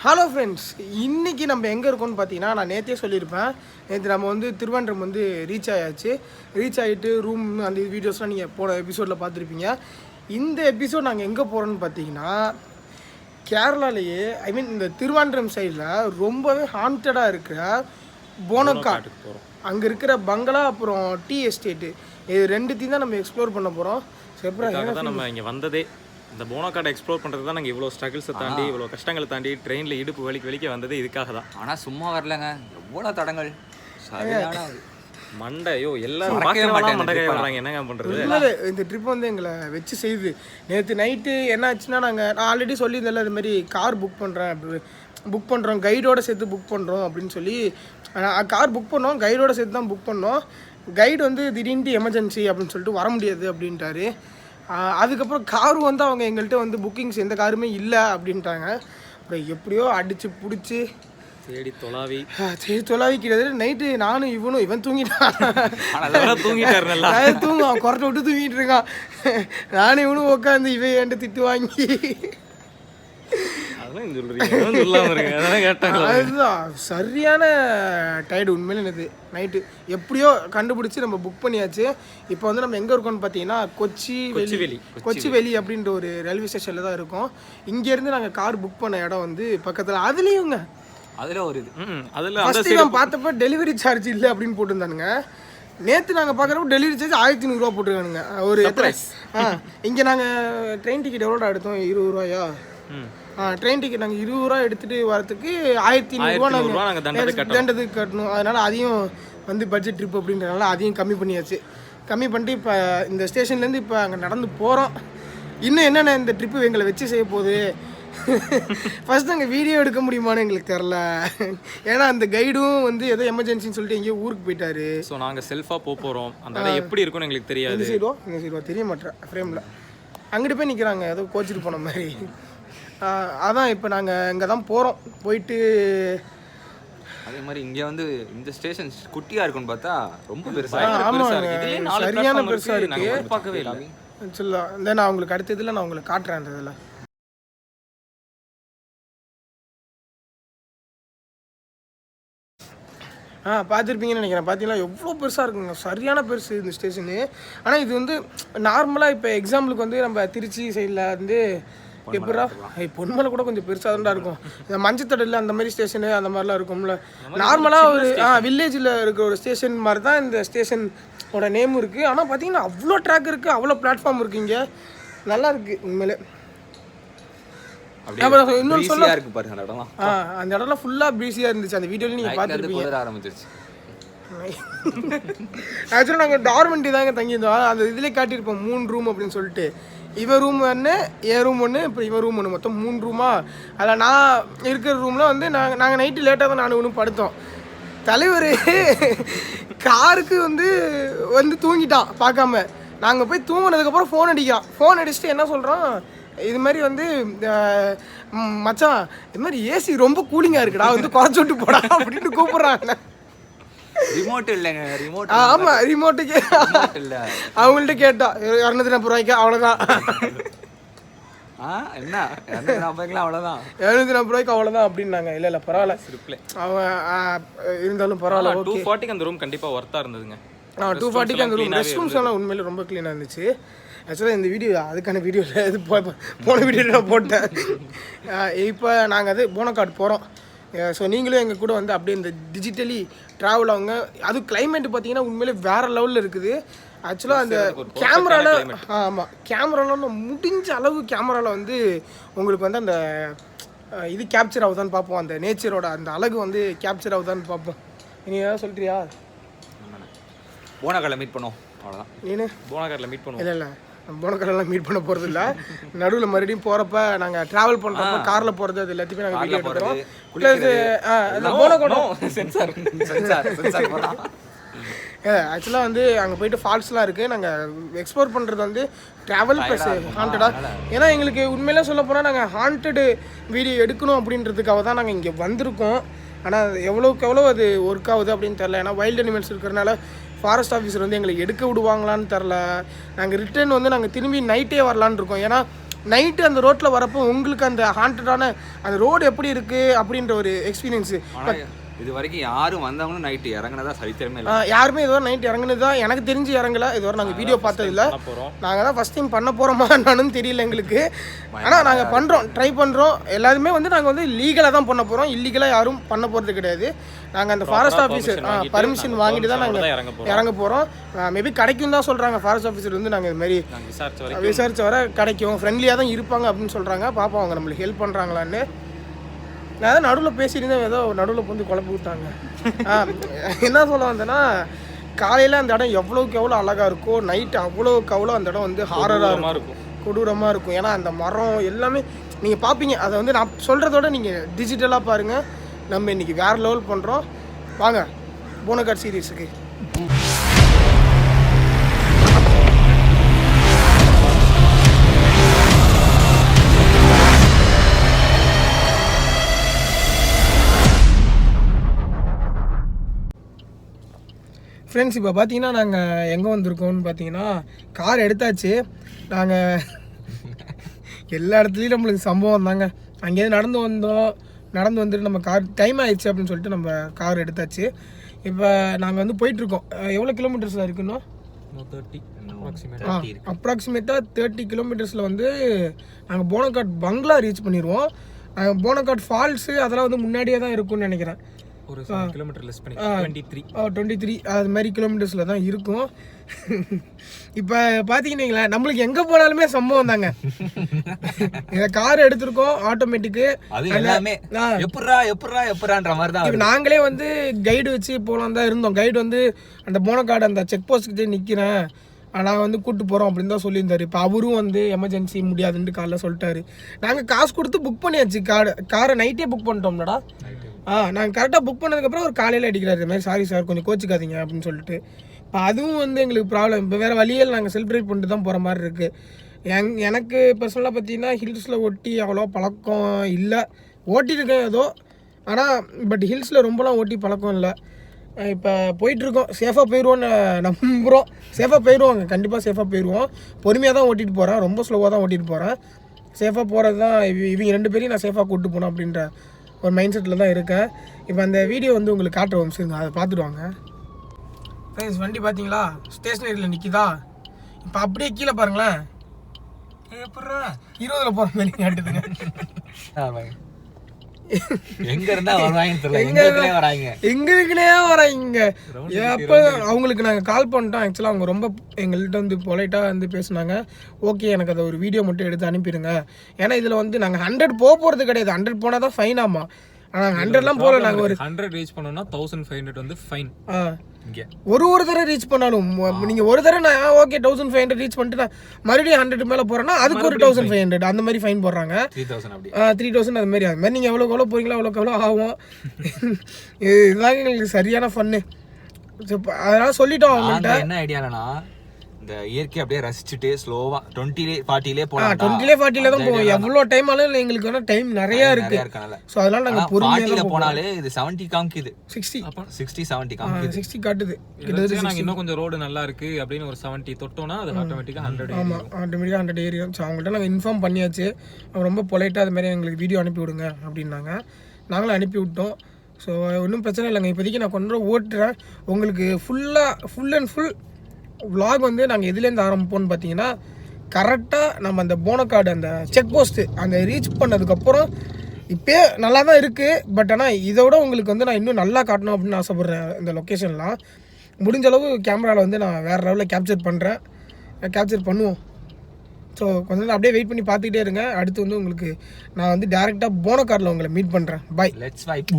Hello friends, இன்றைக்கி நம்ம எங்கே இருக்கோம்னு பார்த்தீங்கன்னா, நான் நேற்றே சொல்லியிருப்பேன். நேற்று நம்ம வந்து திருவனந்தபுரம் வந்து ரீச் ஆயாச்சு. ரீச் ஆகிட்டு ரூம் அந்த வீடியோஸ்லாம் நீங்கள் போன எபிசோடில் பார்த்துருப்பீங்க. இந்த எபிசோட் நாங்கள் எங்கே போகிறோன்னு பார்த்தீங்கன்னா, கேரளாலேயே இந்த திருவனந்தபுரம் சைடில் ரொம்பவே ஹாண்டடாக இருக்கிற போனக்காட்டுக்கு போகிறோம். அங்கே இருக்கிற பங்களா அப்புறம் டீ எஸ்டேட்டு, இது ரெண்டுத்தையும் தான் நம்ம எக்ஸ்ப்ளோர் பண்ண போகிறோம். தான் நம்ம இங்கே வந்ததே இந்த போனக்காட்டை எக்ஸ்ப்ளோர் பண்ணுறது தான் நாங்கள் இவ்வளோ ஸ்ட்ரகிள்ஸை தாண்டி இவ்வளோ கஷ்டங்களை தாண்டி ட்ரெயினில் இடுப்பு வலிக்க வந்தது இதுக்காக தான். ஆனால் சும்மா வரலங்க, எவ்வளோ தடங்கள் மண்டையோ எல்லாரும் மண்டை வர்றாங்க. என்னங்க பண்ணுறது? இல்லை, இந்த ட்ரிப் வந்து எங்களை வச்சு செய்யுது. நேற்று நைட்டு என்ன ஆச்சுன்னா, நான் ஆல்ரெடி சொல்லியிருந்தேன்ல, இது மாதிரி கார் புக் பண்ணுறோம் கைடோடு சேர்த்து புக் பண்ணுறோம் அப்படின்னு சொல்லி. கார் புக் பண்ணோம், கைடோடு சேர்த்து தான் புக் பண்ணோம். கைடு வந்து திடீர்னு எமர்ஜென்சி அப்படின்னு சொல்லிட்டு வர முடியாது அப்படின்ட்டாரு. அதுக்கப்புறம் காரும் வந்து அவங்க எங்கள்கிட்ட வந்து புக்கிங்ஸ் எந்த காருமே இல்லை அப்படின்ட்டாங்க. அப்புறம் எப்படியோ அடித்து பிடிச்சி தேடி தொலாவி கிட்டத்தட்ட நைட்டு நானும் இவன் தூங்கிட்டான். அவன் குறைட்ட விட்டு தூங்கிட்டு இருக்கான். நானும் இவனும் உட்காந்து இவன் என்கிட்ட திட்டு வாங்கி அதுதான் சரியான டயர்டு. உண்மையில என்னது நைட்டு எப்படியோ கண்டுபிடிச்சி நம்ம புக் பண்ணியாச்சு. இப்போ வந்து நம்ம எங்கே இருக்கோம்னு பார்த்தீங்கன்னா, கொச்சிவேலி அப்படின்ற ஒரு ரயில்வே ஸ்டேஷனில் தான் இருக்கோம். இங்கேருந்து நாங்கள் கார் புக் பண்ண இடம் வந்து பக்கத்தில். அதுலேயுங்க அதில் ஒரு ஃபஸ்ட்டு நான் பார்த்தப்ப டெலிவரி சார்ஜ் இல்லை அப்படின்னு போட்டிருந்தானுங்க. நேற்று நாங்கள் பார்க்குறப்ப டெலிவரி சார்ஜ் 1300 போட்டிருக்கானுங்க. ஒரு இங்கே நாங்கள் ட்ரெயின் டிக்கெட் எவ்வளோடா எடுத்தோம்? 20 ரூபாயா? ட்ரெயின் டிக்கெட் நாங்கள் 20 ரூபா எடுத்துகிட்டு வரத்துக்கு 1500 நாங்கள் தண்டத்துக்கு கட்டணும். அதனால் அதையும் வந்து பட்ஜெட் ட்ரிப் அப்படின்றதுனால அதையும் கம்மி பண்ணியாச்சு. கம்மி பண்ணிட்டு இப்போ இந்த ஸ்டேஷன்லேருந்து இப்போ அங்கே நடந்து போகிறோம். இன்னும் என்னென்ன இந்த ட்ரிப்பு எங்களை வச்சு செய்ய போகுது. ஃபஸ்ட் அங்கே வீடியோ எடுக்க முடியுமான்னு எங்களுக்கு தெரில. ஏன்னா அந்த கைடும் வந்து ஏதோ எமர்ஜென்சின்னு சொல்லிட்டு எங்கேயோ ஊருக்கு போயிட்டாரு. ஸோ நாங்கள் செல்ஃபாக போகிறோம். அந்த இடம் எப்படி இருக்குன்னு எங்களுக்கு தெரியாது. இந்த சீரோ தெரிய மாட்டேன் ஃப்ரேமில் அங்கிட்டு போய் நிற்கிறாங்க, ஏதோ கோச்சிட்டு போன மாதிரி. அதான் இப்போ நாங்கள் இங்கே தான் போகிறோம். போயிட்டு அதே மாதிரி இங்கே வந்து இந்த ஸ்டேஷன் குட்டியாக இருக்குன்னு பார்த்தா ரொம்ப சரியான பெருசாக இருக்குது. பார்க்கவே இல்லை. சொல்லலாம் இந்த நான் உங்களுக்கு அடுத்ததில் நான் உங்களுக்கு காட்டுறேன். அந்த இதில் பார்த்துருப்பீங்கன்னு நினைக்கிறேன். பார்த்தீங்கன்னா எவ்வளோ பெருசாக இருக்குங்க, சரியான பெருசு இந்த ஸ்டேஷனு. ஆனால் இது வந்து நார்மலாக இப்போ எக்ஸாம்பிளுக்கு வந்து நம்ம திருச்சி சைடில் வந்து எப்படா பொன்மலை கூட கொஞ்சம் பெருசாக தான்டா இருக்கும். இந்த மஞ்சத்தடலில் அந்த மாதிரி ஸ்டேஷனு அந்த மாதிரிலாம் இருக்கும்ல. நார்மலாக ஒரு வில்லேஜில் இருக்கிற ஒரு ஸ்டேஷன் மாதிரி தான் இந்த ஸ்டேஷனோட நேமும் இருக்குது. ஆனால் பார்த்தீங்கன்னா அவ்வளோ ட்ராக் இருக்குது, அவ்வளோ பிளாட்ஃபார்ம் இருக்குது. இங்கே நல்லா இருக்குது உண்மையிலே. இன்னொன்று சொல்ல இருக்கு பாருங்க, அந்த இடம்லாம் அந்த இடம்லாம் ஃபுல்லாக பிஸியாக இருந்துச்சு. அந்த வீடியோவில் நீங்கள் பார்த்துருப்பீங்க. ஆரம்பிச்சிருச்சு. ஆக்சுவலாக நாங்கள் டார்மெண்ட்டி தாங்க தங்கியிருந்தோம். அந்த இதிலே காட்டியிருப்போம் 3 ரூம் அப்படின்னு சொல்லிட்டு. இவன் ரூம் ஒன்று, என் ரூம் ஒன்று, இப்போ இவன் ரூம் ஒன்று, மொத்தம் 3 ரூமா. அதில் நான் இருக்கிற ரூமில் வந்து நாங்கள் நைட்டு லேட்டாக தான் நான் ஒன்று படுத்தோம். தலைவர் காருக்கு வந்து தூங்கிட்டான் பார்க்காம. நாங்கள் போய் தூங்கினதுக்கப்புறம் ஃபோன் அடிக்கிறான். ஃபோன் அடிச்சுட்டு என்ன சொல்கிறோம், இது மாதிரி வந்து மச்சான் இது மாதிரி ஏசி ரொம்ப கூலிங்காக இருக்குடா, வந்து குறைச்சி விட்டு போடா அப்படின்னு கூப்பிட்றாங்க. ரிமோட் இல்லைங்க, ரிமோட். ஆமாம், ரிமோட்டுக்கு இல்லை. அவங்கள்ட்ட கேட்டோம் 240 ரூபாய்க்கு. அவ்வளோதான். என்ன 240 அவ்வளோதான், 240 ரூபாய்க்கு அவ்வளோதான் அப்படின்னாங்க. இல்லை பரவாயில்ல, அவன் இருந்தாலும் பரவாயில்ல. 240 அந்த ரூம் கண்டிப்பாக ஒர்த்தாக இருந்ததுங்க. 240 அந்த ரூம். ரெஸ்ட் ரூம்ஸ் எல்லாம் உண்மையிலே ரொம்ப க்ளீனாக இருந்துச்சு. ஆக்சுவலாக இந்த வீடியோ அதுக்கான வீடியோவில் இது போன வீடியோவில் நான் போட்டேன். இப்போ நாங்கள் அது போனக்காடு போகிறோம். ஸோ நீங்களும் எங்கள் கூட வந்து அப்படியே இந்த டிஜிட்டலி ட்ராவல் ஆகுங்க. அது கிளைமேட் பார்த்தீங்கன்னா உண்மையிலே வேறு லெவலில் இருக்குது. ஆக்சுவலாக அந்த கேமராவில் கேமராவில் முடிஞ்ச அளவு கேமராவில் வந்து உங்களுக்கு வந்து அந்த இது கேப்சர் ஆகுதான்னு பார்ப்போம். அந்த நேச்சரோட அந்த அழகு வந்து கேப்சர் ஆகுதான்னு பார்ப்போம். நீ ஏதாவது சொல்கிறியா? போனக்காடில் மீட் பண்ணுவோம், அவ்வளோதான். நீனு போனக்காடில் மீட் பண்ணுவோம்? இல்லை போனக்காடெல்லாம் மீட் பண்ண போகிறது இல்லை. நடுவில் மறுபடியும் போகிறப்ப நாங்கள் ட்ராவல் பண்ணுறப்ப காரில் போகிறது அது எல்லாத்தையுமே நாங்கள் வீடியோ எடுக்கிறோம். ஆக்சுவலாக வந்து அங்கே போயிட்டு ஃபால்ஸ்லாம் இருக்குது. நாங்கள் எக்ஸ்ப்ளோர் பண்ணுறது வந்து ட்ராவல் ப்ளஸ் ஹாண்டடாக. ஏன்னா எங்களுக்கு உண்மையிலே சொல்ல போனால் நாங்கள் ஹாண்டடு வீடியோ எடுக்கணும் அப்படின்றதுக்காக தான் நாங்கள் இங்கே வந்திருக்கோம். ஆனால் எவ்வளோக்கு எவ்வளோ அது ஒர்க் ஆகுது அப்படின்னு தெரில. ஏன்னா வைல்டு அனிமல்ஸ் இருக்கிறனால ஃபாரஸ்ட் ஆஃபீஸர் வந்து எங்களை எடுக்க விடுவாங்களான்னு தெரில. நாங்கள் ரிட்டர்ன் வந்து நாங்கள் திரும்பி நைட்டே வரலான்னு இருக்கோம். ஏன்னா நைட்டு அந்த ரோட்டில் வரப்போ உங்களுக்கு அந்த ஹாண்டடான அந்த ரோடு எப்படி இருக்குது அப்படின்ற ஒரு எக்ஸ்பீரியன்ஸு. இது வரைக்கும் யாரும் வந்தவங்களும் நைட்டு இறங்கினதா சரித்திரமே இல்லை. யாருமே இதுவரை நைட் இறங்குனது தான் எனக்கு தெரிஞ்சு இறங்கல. இதுவரை நாங்கள் வீடியோ பார்த்ததில்ல. நாங்கள் தான் ஃபஸ்ட் டைம் பண்ண போகிறோமா என்னன்னு தெரியல எங்களுக்கு. ஆனால் நாங்கள் பண்ணுறோம், ட்ரை பண்ணுறோம். எல்லாருமே வந்து நாங்கள் வந்து லீகலாக தான் பண்ண போகிறோம், இல்லீகலாக யாரும் பண்ண போகிறது கிடையாது. நாங்கள் அந்த ஃபாரஸ்ட் ஆஃபீஸர் பர்மிஷன் வாங்கிட்டு தான் நாங்கள் இறங்க போகிறோம். மேபி கிடைக்கும் தான் சொல்கிறாங்க ஃபாரஸ்ட் ஆஃபீஸர் வந்து. நாங்கள் இது மாதிரி விசாரிச்ச வர கிடைக்கும், ஃப்ரெண்ட்லியாக தான் இருப்பாங்க அப்படின்னு சொல்கிறாங்க. பார்ப்போம் அவங்க நம்மளுக்கு ஹெல்ப் பண்ணுறாங்களான்னு. நான் தான் நடுவில் பேசியிருந்தேன், ஏதோ நடுவில் வந்து குழப்பி விட்டாங்க. என்ன சொல்ல வந்தேன்னா, காலையில் அந்த இடம் எவ்வளோக்கு எவ்வளோ அழகாக இருக்கும், நைட்டு அவ்வளோக்கு அவ்வளோ அந்த இடம் வந்து ஹாரராக இருக்கும், கொடூரமாக இருக்கும். ஏன்னா அந்த மரம் எல்லாமே நீங்கள் பார்ப்பீங்க. அதை வந்து நான் சொல்கிறதோட நீங்கள் டிஜிட்டலாக பாருங்கள். நம்ம இன்றைக்கி வேறு லெவல் பண்ணுறோம். வாங்க போனகாட் சீரீஸுக்கு. ஃப்ரெண்ட்ஸ், இப்போ பார்த்தீங்கன்னா நாங்கள் எங்கே வந்திருக்கோம்னு பார்த்தீங்கன்னா, கார் எடுத்தாச்சு. நாங்கள் எல்லா இடத்துலையும் நம்மளுக்கு சம்பவம் தாங்க. அங்கேருந்து நடந்து வந்துட்டு நம்ம கார் டைம் ஆயிடுச்சு அப்படின்னு சொல்லிட்டு நம்ம கார் எடுத்தாச்சு. இப்போ நாங்கள் வந்து போயிட்டுருக்கோம். எவ்வளோ கிலோமீட்டர்ஸில் இருக்குன்னா அப்ராக்சிமேட்டாக 30 கிலோமீட்டர்ஸில் வந்து நாங்கள் போனகாட் பங்களா ரீச் பண்ணிடுவோம். போனகாட் ஃபால்ஸு அதெல்லாம் வந்து முன்னாடியே தான் இருக்கும்னு நினைக்கிறேன். ஒரு 7 கிலோமீட்டர் லெஸ் பண்ணி 23 அது மாதிரி கிலோமீட்டர்ஸில் தான் இருக்கும். இப்போ பார்த்தீங்கன்னா நம்மளுக்கு எங்கே போனாலுமே சம்பவம் தாங்க. இந்த கார் எடுத்திருக்கோம் ஆட்டோமேட்டிக்கு, அது எல்லாமே எப்பட்றான்ற மாதிரி தான். இப்போ நாங்களே வந்து கைடு வச்சு போகலாம் தான் இருந்தோம். கைடு வந்து அந்த போனகாட் அந்த செக் போஸ்ட்டுக்கிட்டே நிற்கிறேன், நாங்கள் வந்து கூப்பிட்டு போகிறோம் அப்படின்னு தான் சொல்லியிருந்தாரு. இப்போ அவரும் வந்து எமர்ஜென்சி முடியாதுன்ட்டு காலைல சொல்லிட்டாரு. நாங்கள் காசு கொடுத்து புக் பண்ணியாச்சு. காரை நைட்டே புக் பண்ணிட்டோம்னடா. நாங்கள் கரெக்டாக புக் பண்ணதுக்கப்புறம் ஒரு காலையில் அடிக்கிறாரு, இது மாதிரி சாரி சார் கொஞ்சம் கோச்சிக்காதீங்க அப்படின்னு சொல்லிட்டு. இப்போ அதுவும் வந்து எங்களுக்கு ப்ராப்ளம். இப்போ வேறு வழியில் நாங்கள் செலிப்ரேட் பண்ணிட்டு தான் போகிற மாதிரி இருக்குது. எனக்கு பர்சனலாக பார்த்தீங்கன்னா ஹில்ஸில் ஓட்டி அவ்வளோ பழக்கம் இல்லை. ஓட்டியிருக்கேன் ஏதோ, ஆனால் பட் ஹில்ஸில் ரொம்பலாம் ஓட்டி பழக்கம் இல்லை. இப்போ போயிட்டுருக்கோம், சேஃபாக போயிடுவோன்னு நம்புகிறோம். சேஃபாக போயிடுவோங்க, கண்டிப்பாக சேஃபாக போயிடுவோம். பொறுமையாக தான் ஓட்டிகிட்டு போகிறேன், ரொம்ப ஸ்லோவாக தான் ஓட்டிகிட்டு போகிறேன். சேஃபாக போகிறது தான் இவங்க 2 பேரையும் நான் சேஃபாக கூப்பிட்டு போகணும் அப்படின்ற ஒரு மைண்ட் செட்டில் தான் இருக்கேன். இப்போ அந்த வீடியோ வந்து உங்களுக்கு காட்டுற வம்சுங்க, அதை பார்த்துடுவாங்க. ஃப்ரெண்ட்ஸ், வண்டி பார்த்தீங்களா ஸ்டேஷனரியில் நிற்கிதா. இப்போ அப்படியே கீழே பாருங்களேன், எப்படா 20ல் போகிற மாதிரி காட்டுதுங்க. எங்க இருந்தா வராங்க, எங்க இருக்குனே வராங்க. எப்போ அவங்களுக்கு நாங்கள் கால் பண்ணிட்டோம். ஆக்சுவலாக அவங்க ரொம்ப எங்கள்கிட்ட வந்து பொலைட்டாக வந்து பேசுனாங்க. ஓகே, எனக்கு அதை ஒரு வீடியோ மட்டும் எடுத்து அனுப்பிடுங்க. ஏன்னா இதில் வந்து நாங்கள் 100 போகிறது கிடையாது. 100 போனால் தான் ஃபைன் ஆமா. ஆனால் 100லாம் போகல. நாங்கள் ஒரு 100 ரீச் பண்ணோம்னா 1500 வந்து ஃபைன். ஒரு தடவை ரீச் பண்ணாலும் நீங்கள் ஒரு தடவை நான் ஓகே 1500 ரீச் பண்ணிட்டு நான் மறுபடியும் 100 மேலே போகிறேன்னா அதுக்கு ஒரு 1500 அந்த மாதிரி ஃபைன் போடுறாங்க. 3000 அது மாதிரி நீங்கள் எவ்வளோ போகிறீங்களோ அவ்வளோ ஆகும். இதுதாங்க எங்களுக்கு சரியான ஃபன்னு. அதனால சொல்லிட்டோம் அவங்கள்ட்ட. என்ன ஐடியானா இந்த இயற்கை அப்படியே ரசிச்சுட்டு ஸ்லோவா 20-40 போலாம். 20-40 தான் போவோம். எவ்வளோ டைம் ஆனாலும் எங்களுக்கு வேணா டைம் நிறைய இருக்கு. ஸோ அதனால நாங்கள் பொறுமையாக போனாலே இது 70 காமிக்குது, 60-70 காமிக்குது, 60 காட்டுது. நாங்கள் இன்னும் கொஞ்சம் ரோடு நல்லா இருக்கு அப்படின்னு ஒரு 70 தொட்டோம்னா அது ஆட்டோமேட்டிக்காக 100. ஆமாம், ஆட்டோமேட்டிக்காக 100 ஏரியும். ஸோ அவங்கள்ட்ட நாங்கள் இன்ஃபார்ம் பண்ணியாச்சு. அவங்க ரொம்ப பொலைட்டாக அது மாதிரி எங்களுக்கு வீடியோ அனுப்பி விடுங்க அப்படின்னாங்க. நாங்களும் அனுப்பி விட்டோம். ஸோ ஒன்றும் பிரச்சனை இல்லைங்க. இப்போதைக்கு நான் கொஞ்சம் ஓட்டுறேன். உங்களுக்கு ஃபுல் அண்ட் ஃபுல் விலாக் வந்து நாங்கள் எதுலேருந்து ஆரம்பிப்போம்னு பார்த்தீங்கன்னா, கரெக்டாக நம்ம அந்த போனகாட் அந்த செக் போஸ்ட்டு அந்த ரீச் பண்ணதுக்கப்புறம் இப்போயே நல்லா தான் இருக்குது. பட் ஆனால் இதோட உங்களுக்கு வந்து நான் இன்னும் நல்லா காட்டணும் அப்படின்னு ஆசைப்பட்றேன். இந்த லொக்கேஷன்லாம் முடிஞ்ச அளவு கேமராவில் வந்து நான் வேறு லெவலில் கேப்சர் பண்ணுவோம். ஸோ கொஞ்சம் அப்படியே வெயிட் பண்ணி பார்த்துக்கிட்டே இருங்க. அடுத்து வந்து உங்களுக்கு நான் வந்து டேரெக்டாக போனகாட்டில் உங்களை மீட் பண்ணுறேன். பை. Let's vibe.